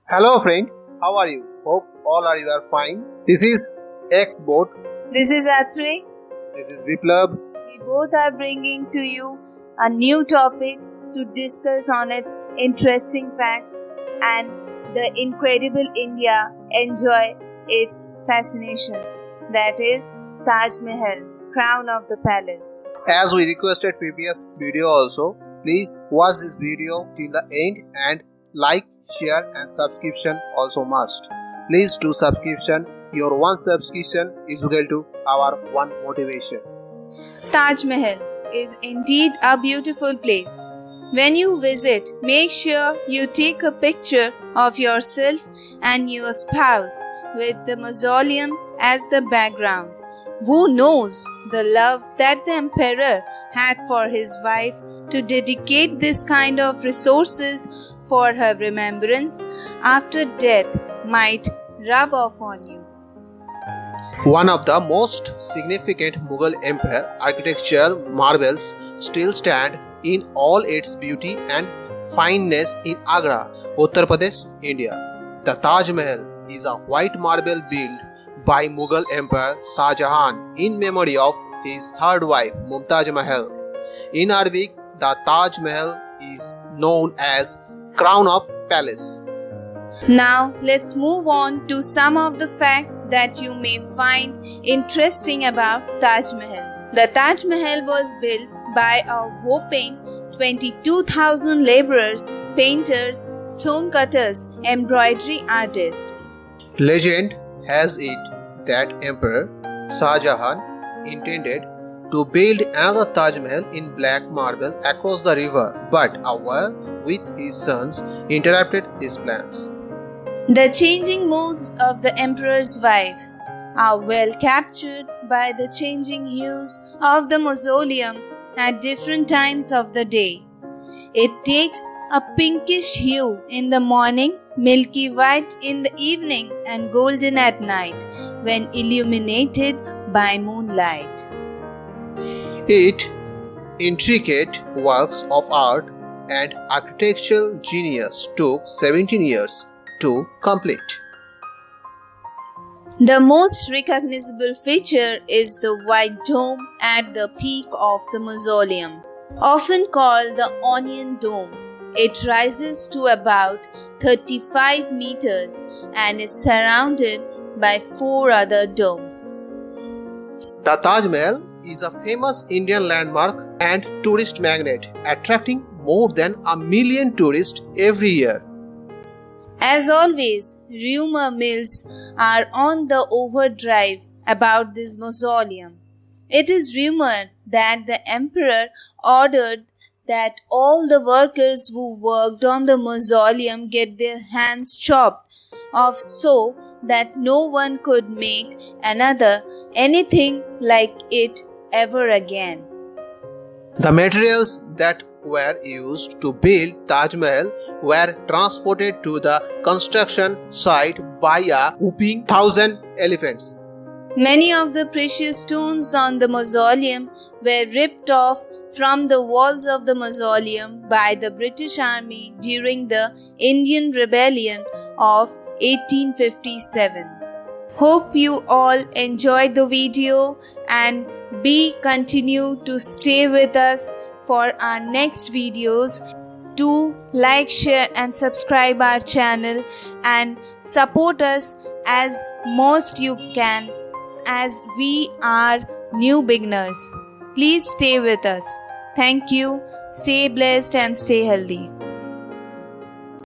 Hello friend, how are you? Hope all are you are fine. This is XBOAT. This is Athre. This is Viplab. We both are bringing to you a new topic to discuss on its interesting facts and the incredible India enjoy its fascinations. That is Taj Mahal, Crown of the Palace. As we requested previous video also, please watch this video till the end and like, share and subscription also must. Please do subscription. Your one subscription is equal to our one motivation. Taj Mahal is indeed a beautiful place. When you visit, make sure you take a picture of yourself and your spouse with the mausoleum as the background. Who knows the love that the emperor had for his wife to dedicate this kind of resources for her remembrance after death might rub off on you. One of the most significant Mughal Empire architecture marvels still stand in all its beauty and fineness in Agra, Uttar Pradesh, India. The Taj Mahal is a white marble built by Mughal Emperor Shah Jahan in memory of his third wife Mumtaz Mahal. In Arabic, the Taj Mahal is known as Crown of Palace. Now let's move on to some of the facts that you may find interesting about Taj Mahal. The Taj Mahal was built by a whopping 22,000 laborers, painters, stonecutters, embroidery artists. Legend has it that Emperor Shah Jahan intended to build another Taj Mahal in black marble across the river, but a war with his sons interrupted his plans. The changing moods of the emperor's wife are well captured by the changing hues of the mausoleum at different times of the day. It takes a pinkish hue in the morning, milky white in the evening, and golden at night when illuminated by moonlight. Its intricate works of art and architectural genius took 17 years to complete. The most recognizable feature is the white dome at the peak of the mausoleum, often called the Onion Dome. It rises to about 35 meters and is surrounded by 4 other domes. The Taj Mahal is a famous Indian landmark and tourist magnet, attracting more than 1 million tourists every year. As always, rumor mills are on the overdrive about this mausoleum. It is rumored that the emperor ordered that all the workers who worked on the mausoleum get their hands chopped off so that no one could make anything like it ever again. The materials that were used to build Taj Mahal were transported to the construction site by a whopping 1,000 elephants. Many of the precious stones on the mausoleum were ripped off from the walls of the mausoleum by the British Army during the Indian Rebellion of 1857. Hope you all enjoyed the video and continue to stay with us for our next videos. Do like, share and subscribe our channel and support us as most you can, as we are new beginners. Please stay with us. Thank you. Stay blessed and stay healthy.